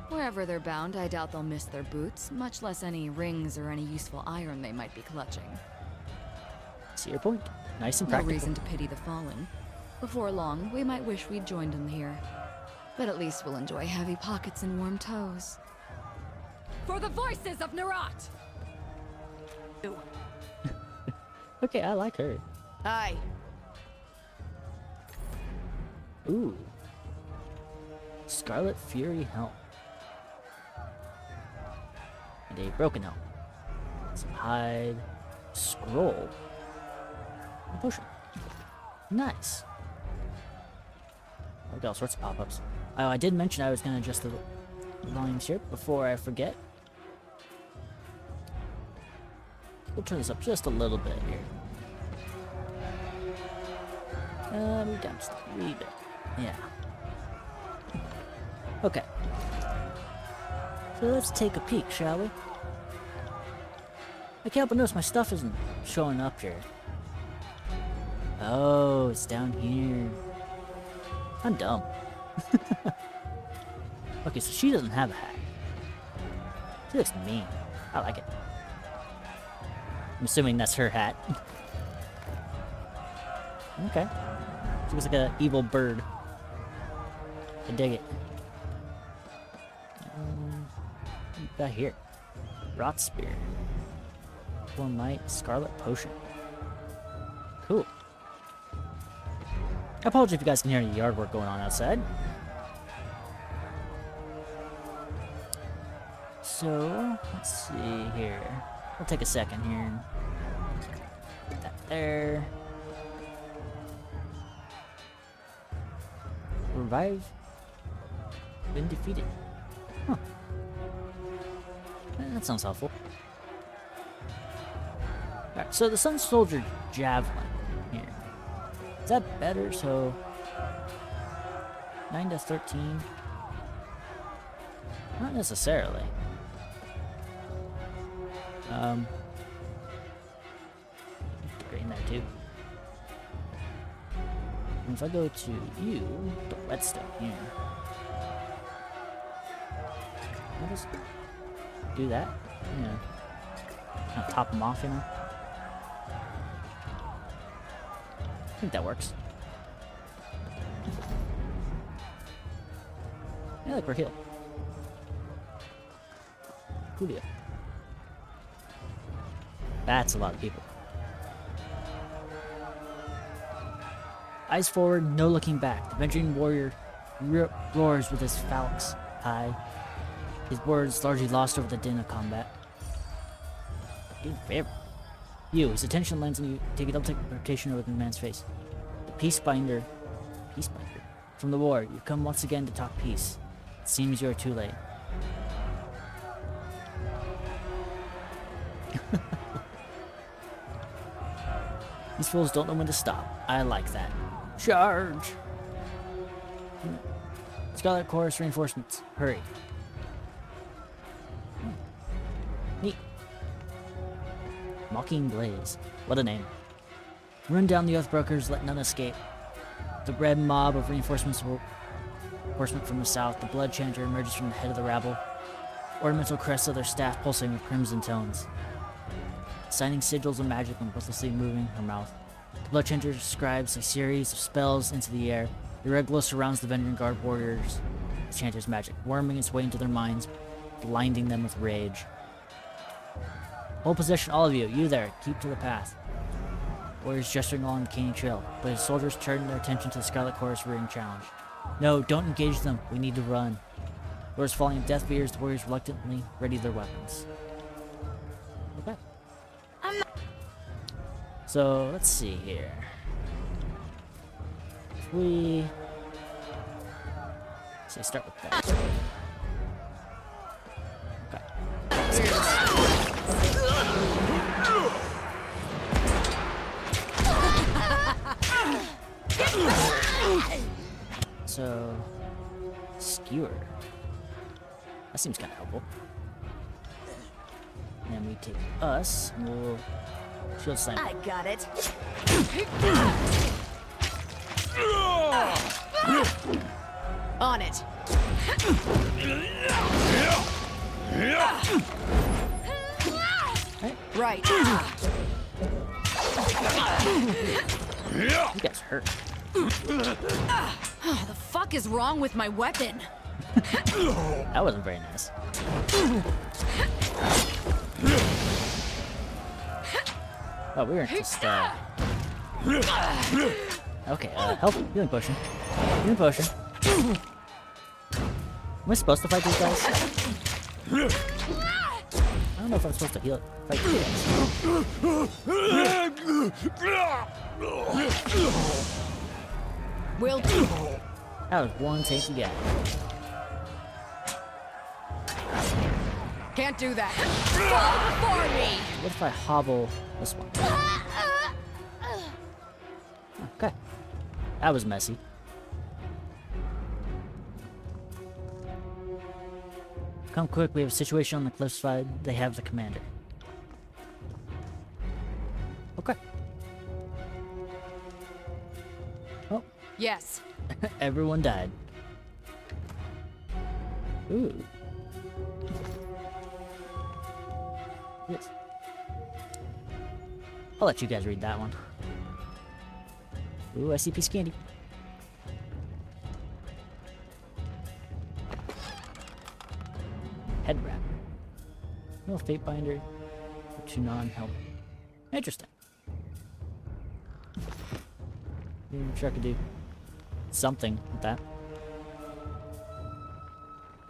Speaker 4: Wherever they're bound, I doubt they'll miss their boots, much less any rings or any useful iron they might be clutching.
Speaker 1: See your point. Nice and
Speaker 4: No
Speaker 1: practical.
Speaker 4: reason to pity the fallen. Before long, we might wish we'd joined them here. But at least we'll enjoy heavy pockets and warm toes. For the voices of Narat!
Speaker 1: Okay, I like her.
Speaker 4: Aye.
Speaker 1: Ooh. Scarlet Fury helm. And a broken helm. Some hide. Scroll. And a potion. Nice. I got all sorts of pop-ups. Oh, I did mention I was going to adjust the volumes here before I forget. We'll turn this up just a little bit here. Move down just a wee bit. Yeah. Okay. So let's take a peek, shall we? I can't help but notice my stuff isn't showing up here. Oh, it's down here. I'm dumb. Okay, so she doesn't have a hat. She looks mean. I like it. I'm assuming that's her hat. Okay. She looks like an evil bird. I dig it. What we got here? Rot Spear. Full Might, Scarlet Potion. Cool. I apologize if you guys can hear any yard work going on outside. So, let's see here. We'll take a second here. Put that there. Revive. Been defeated. Huh. That sounds helpful. Alright, so the Sun Soldier Javelin here. Is that better? So 9 to 13? Not necessarily. Great in there too. And if I go to you, the redstone here. I'll just do that. Yeah. Kind of top them off, you know? I think that works. Yeah, like we're healed. Coolio. That's a lot of people. Eyes forward, no looking back. The Avenging Warrior roars with his phalanx high. His words largely lost over the din of combat. Do a favor. You, his attention lands on you. Take a double rotation over the man's face. The Peacebinder. From the war, you've come once again to talk peace. It seems you are too late. These fools don't know when to stop. I like that. Charge! Scarlet Chorus reinforcements. Hurry. Neat. Mocking Blaze. What a name. Run down the Oathbrokers, let none escape. The red mob of reinforcement from the south. The Blood Chanter emerges from the head of the rabble. Ornamental crests of their staff pulsing with crimson tones. Signing sigils of magic and breathlessly moving her mouth. The Blood Chanter scribes a series of spells into the air. The red glow surrounds the Vengeance Guard warriors. The Chanter's magic, worming its way into their minds, blinding them with rage. Hold position, all of you. You there, keep to the path. Warriors gesturing along the canyon trail, but his soldiers turn their attention to the Scarlet Chorus rearing challenge. No, don't engage them. We need to run. Lords falling in death fears, the warriors reluctantly ready their weapons. Okay. So, let's see here. If we... say start with that. Okay. So... skewer. That seems kind of helpful. And then we take us, and we'll shield slam.
Speaker 5: I got it. On it. Right.
Speaker 1: You guys hurt.
Speaker 4: Oh, the fuck is wrong with my weapon?
Speaker 1: That wasn't very nice. Oh, we were just, okay, health, healing potion. Healing potion. Am I supposed to fight these guys? I don't know if I'm supposed to fight these guys.
Speaker 5: Will do.
Speaker 1: That was one tasty guy.
Speaker 5: Can't do that. Fall before me.
Speaker 1: What if I hobble this one? Okay. That was messy. Come quick, we have a situation on the cliffside. They have the commander. Okay. Oh,
Speaker 5: Yes.
Speaker 1: everyone died. Ooh. Yes. I'll let you guys read that one. Ooh, SCP Scandy. Head wrap. No fate binder. To non-helmet. Interesting. I'm sure I could do something with that.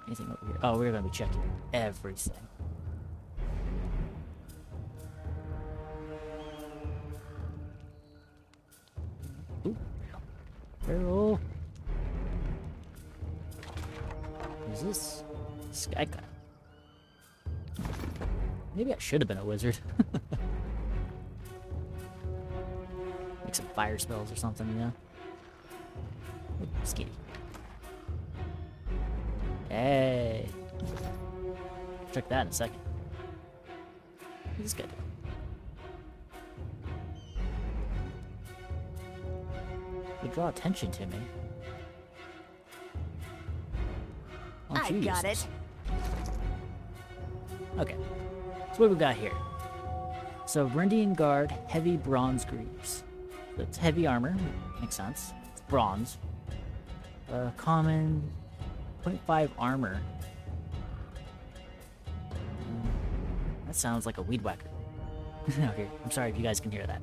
Speaker 1: Anything over here? Oh, we're gonna be checking everything. Ooh. Barrel. Who's this? Sky guy. Maybe I should have been a wizard. Make some fire spells or something, you know? Ooh, skitty. Hey. Check that in a second. What's this guy doing? You draw attention to me.
Speaker 5: I got it.
Speaker 1: Okay. So what we got here? So Rendian Guard, heavy bronze greaves. So it's heavy armor. Makes sense. It's bronze. Common 0.5 armor. That sounds like a weed whacker. Okay, I'm sorry if you guys can hear that.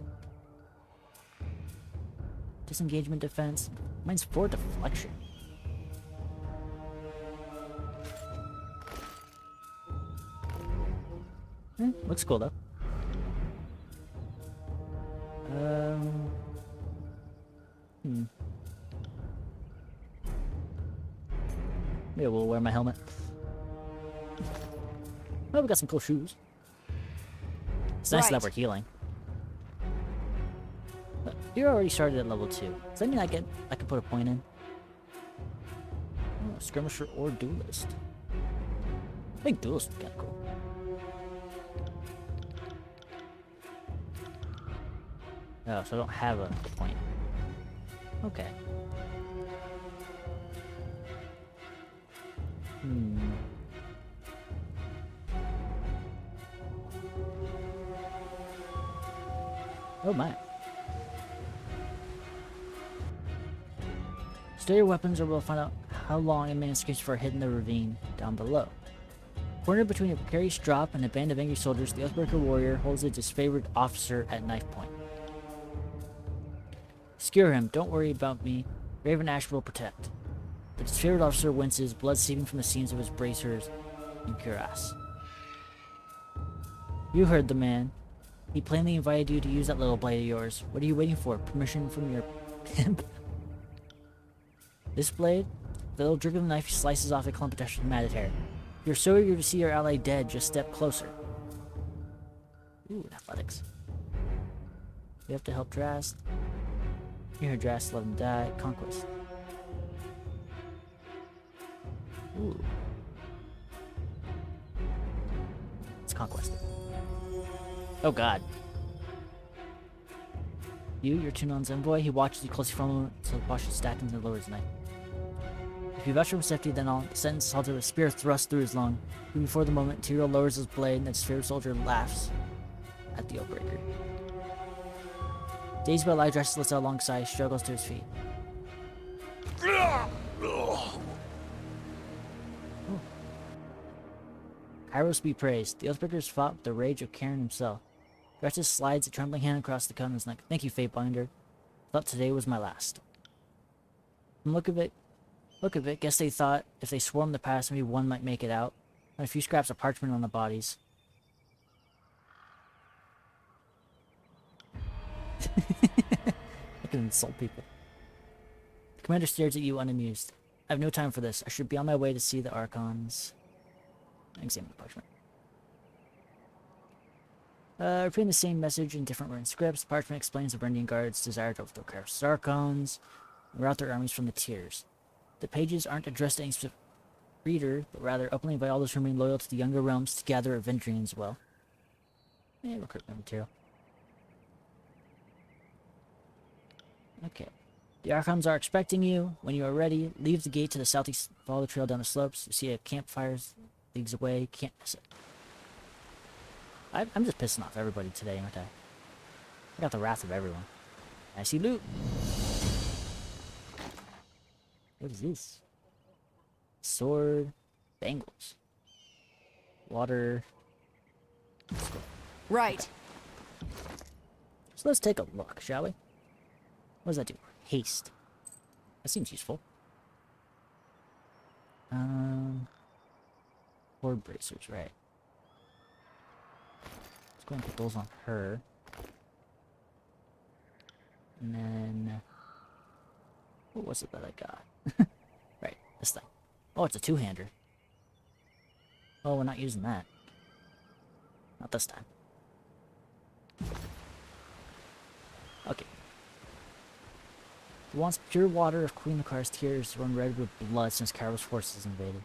Speaker 1: Disengagement defense. Mine's 4 deflection. Looks cool though. Maybe we'll wear my helmet. Oh, we got some cool shoes. It's nice that
Speaker 5: Right.
Speaker 1: we're healing. But you're already started at level 2. Does that mean I can put a point in? Oh, skirmisher or duelist. I think duelist would be kinda cool. Oh, so I don't have a point. Okay. Oh my. Stow your weapons or we'll find out how long a man escapes for hidden in the ravine down below. Cornered between a precarious drop and a band of angry soldiers, the Oathbreaker warrior holds a disfavored officer at knife point. Skewer him, don't worry about me. Raven Ash will protect. The disfavored officer winces, blood seeping from the seams of his bracers and cuirass. You heard the man. He plainly invited you to use that little blade of yours. What are you waiting for? Permission from your pimp? This blade? The little jerk of the knife slices off a clump of Dash's matted hair. If you're so eager to see your ally dead, just step closer. Ooh, athletics. We have to help Drast. You heard Drast, let him die. Conquest. Ooh. It's conquest. Oh god. Your Tunon's envoy, he watches you closely for a moment until the posture stacked into the lowers knife. If you vouch for him safety, then I'll sentence Salter with a spear thrust through his lung. Even before the moment, Tyrael lowers his blade and the sphere soldier laughs at the Oathbreaker. Dazed by light, Drast lifts out a long sigh, struggles to his feet. Kairos be praised. The Oathbreakers fought with the rage of Karen himself. Drast slides a trembling hand across the Covenant's neck. Thank you, Fatebinder. Thought today was my last. From look of it, guess they thought if they swarmed the pass, maybe one might make it out. And a few scraps of parchment on the bodies. I can insult people. The commander stares at you unamused. I have no time for this. I should be on my way to see the Archons. Examine the parchment. Repeating the same message in different written scripts, the parchment explains the Rendian Guard's desire to overthrow Kairos' Archons. and rout their armies from the tiers. The pages aren't addressed to any specific reader, but rather openly invite all those who remain loyal to the younger realms to gather Avenging as well. Recruitment material. Okay. The Archons are expecting you. When you are ready, leave the gate to the southeast, follow the trail down the slopes. You see a campfire leagues away. Can't miss it. I'm just pissing off everybody today, aren't I? I got the wrath of everyone. I see loot. What is this? Sword. Bangles. Water.
Speaker 5: Right.
Speaker 1: So let's take a look, shall we? What does that do? Haste. That seems useful. Horde bracers, right. Let's go and put those on her. And then... what was it that I got? Right, this thing. Oh, it's a two-hander. Oh, we're not using that. Not this time. Okay. It wants pure water of Queen Lakar's tears run red with blood since Carol's forces invaded.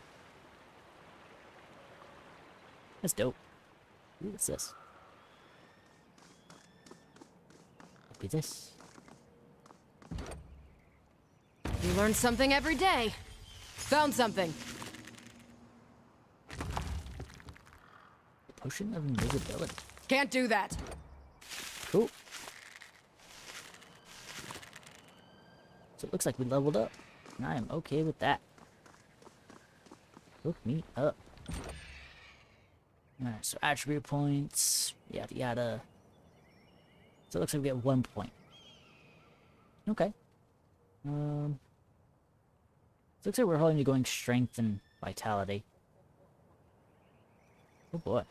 Speaker 1: That's dope. Ooh, what's this? Could be this.
Speaker 5: You learn something every day. Found something.
Speaker 1: Potion of invisibility.
Speaker 5: Can't do that.
Speaker 1: Cool. So it looks like we leveled up. And I am okay with that. Hook me up. Alright, so attribute points. Yada yada. So it looks like we get 1 point. Okay. So it looks like we're holding to going strength and vitality. Oh boy.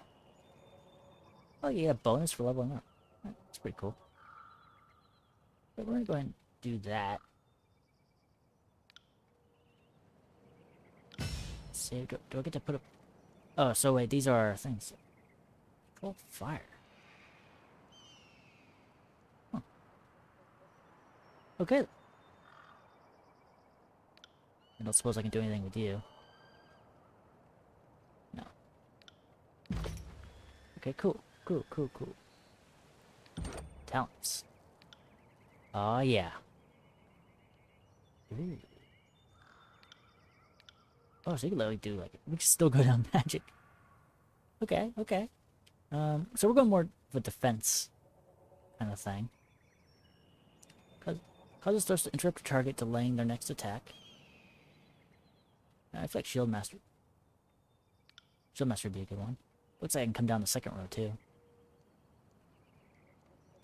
Speaker 1: Oh yeah, bonus for leveling up. That's pretty cool. But we're gonna go ahead and do that. Save. Do I get to put up? Oh, so wait, these are things. Control fire. Huh. Okay. I don't suppose I can do anything with you. No. Okay, cool. Cool. Talents. Oh yeah. Ooh. Oh, so you can literally do like, we can still go down magic. Okay. So we're going more of a defense kind of thing. Causes starts to interrupt a target, delaying their next attack. I feel like Shield Master would be a good one. Looks like I can come down the second row too.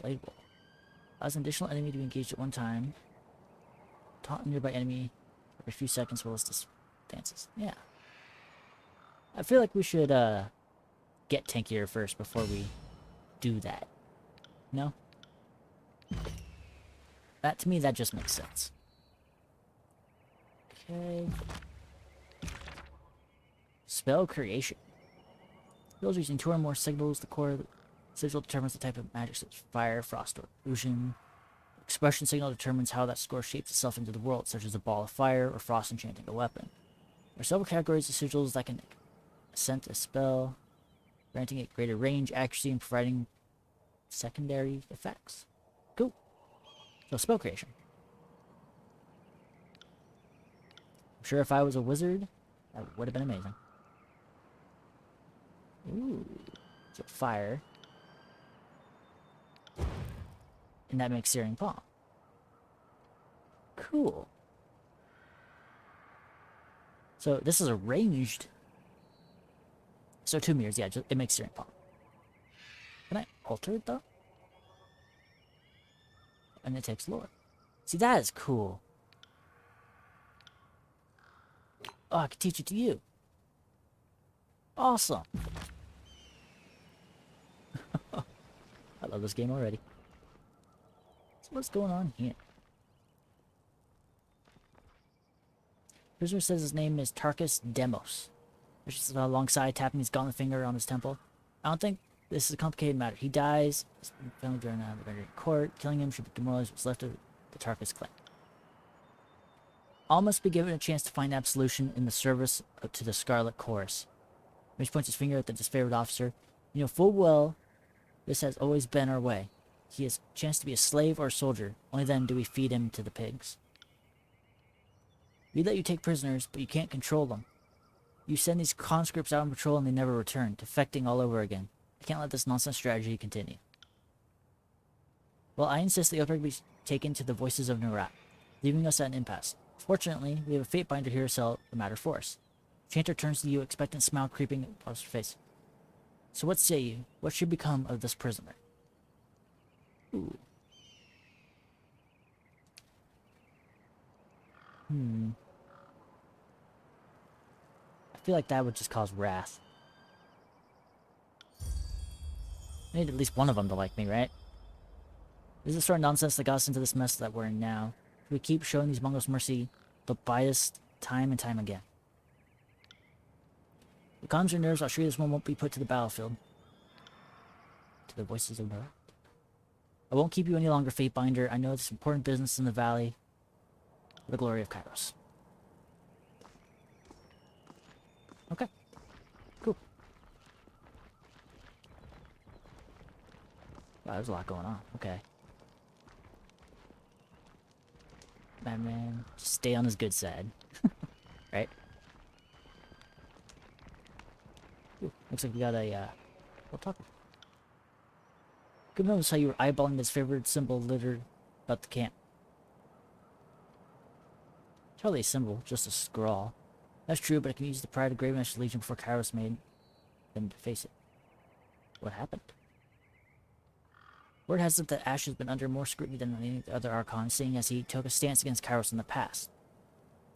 Speaker 1: Blade Wall. Allows an additional enemy to be engaged at one time. Taunt a nearby enemy for a few seconds while it dances. Yeah. I feel like we should get tankier first before we do that. No? That, to me, that just makes sense. Okay. Spell creation. Spells using 2 or more signals. The core sigil determines the type of magic, such as fire, frost, or illusion. Expression signal determines how that score shapes itself into the world, such as a ball of fire or frost enchanting a weapon. There are several categories of sigils that can accent a spell, granting it greater range, accuracy, and providing secondary effects. Cool. So spell creation. I'm sure if I was a wizard, that would have been amazing. Ooh. So fire. And that makes Searing Palm. Cool. So this is a ranged. So 2 mirrors, yeah, it makes Searing Palm. Can I alter it though? And it takes lore. See, that is cool. Oh, I can teach it to you. Awesome. I love this game already. So what's going on here? Prisoner says his name is Tarkus Demos. Just alongside tapping his gauntlet finger on his temple. I don't think this is a complicated matter. He dies, found during the Vendrian court. Killing him should demoralize what's left of the Tarkus clan. All must be given a chance to find absolution in the service to the Scarlet Chorus. Mitch points his finger at the disfavored officer. You know full well this has always been our way. He has a chance to be a slave or a soldier. Only then do we feed him to the pigs. We let you take prisoners, but you can't control them. You send these conscripts out on patrol and they never return, defecting all over again. I can't let this nonsense strategy continue. Well, I insist the outbreak be taken to the voices of Nerat, leaving us at an impasse. Fortunately, we have a fate binder here to settle the matter for us. Chanter turns to you, expectant smile creeping across her face. So what say you? What should become of this prisoner? Ooh. I feel like that would just cause wrath. I need at least one of them to like me, right? This is the sort of nonsense that got us into this mess that we're in now. If we keep showing these Mongols mercy, they'll bite us time and time again. If it calms your nerves, I'll assure you this one won't be put to the battlefield. To the voices of Nora. I won't keep you any longer, Fatebinder. I know it's important business in the valley. For the glory of Kairos. Okay. Cool. Wow, there's a lot going on. Okay. Man, just stay on his good side. Right? Ooh, looks like we got a, we'll talk. Good notice how you were eyeballing this favorite symbol littered about the camp. It's hardly a symbol, just a scrawl. That's true, but I can use the pride of Gravenash's Legion before Kairos made them to face it. What happened? Word has it that Ash has been under more scrutiny than any of the other Archons, seeing as he took a stance against Kairos in the past.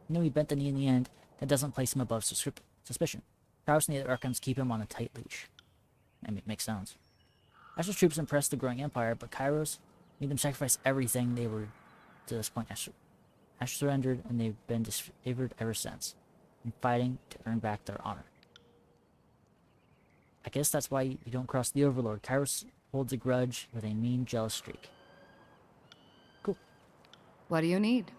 Speaker 1: Even though he bent the knee in the end, that doesn't place him above suspicion. Kairos and the other Archons keep him on a tight leash. I mean, it makes sense. Ash's troops impressed the growing empire, but Kairos made them sacrifice everything they were to this point. Ash surrendered, and they've been disfavored ever since, and fighting to earn back their honor. I guess that's why you don't cross the Overlord. Kairos holds a grudge with a mean, jealous streak. Cool.
Speaker 4: What do you need?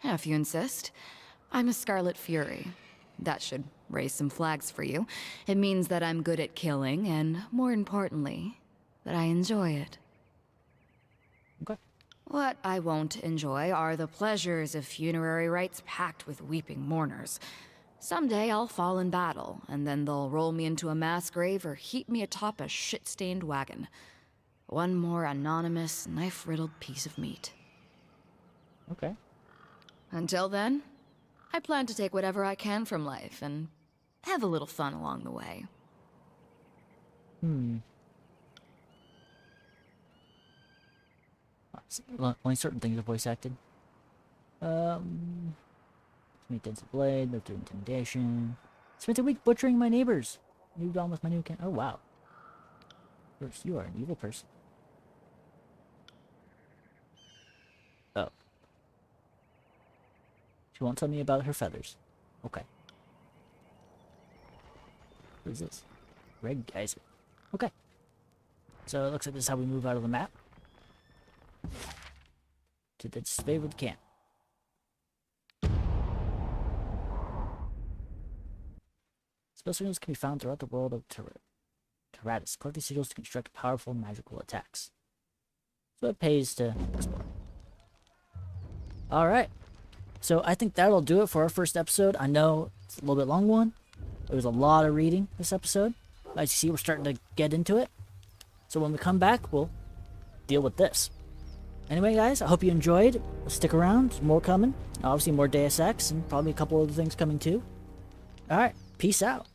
Speaker 4: If you insist. I'm a Scarlet Fury. That should raise some flags for you. It means that I'm good at killing, and more importantly, that I enjoy it.
Speaker 1: Okay.
Speaker 4: What I won't enjoy are the pleasures of funerary rites packed with weeping mourners. Someday I'll fall in battle, and then they'll roll me into a mass grave or heap me atop a shit-stained wagon. One more anonymous, knife-riddled piece of meat.
Speaker 1: Okay.
Speaker 4: Until then, I plan to take whatever I can from life and have a little fun along the way.
Speaker 1: Only certain things are voice acted. Meet Dense Blade, live through intimidation. Spent a week butchering my neighbors. Moved on with my new oh wow. First, you are an evil person. Oh. She won't tell me about her feathers. Okay. What is this? Red geyser. Okay. So it looks like this is how we move out of the map. To the disfavored camp. Spell signals can be found throughout the world of Tyranny. Collect these sigils to construct powerful magical attacks. So it pays to explore. Alright. So I think that'll do it for our first episode. I know it's a little bit long one. There was a lot of reading this episode. As you see, we're starting to get into it. So when we come back, we'll deal with this. Anyway, guys, I hope you enjoyed. Stick around. There's more coming. Obviously, more Deus Ex and probably a couple other things coming too. Alright, peace out.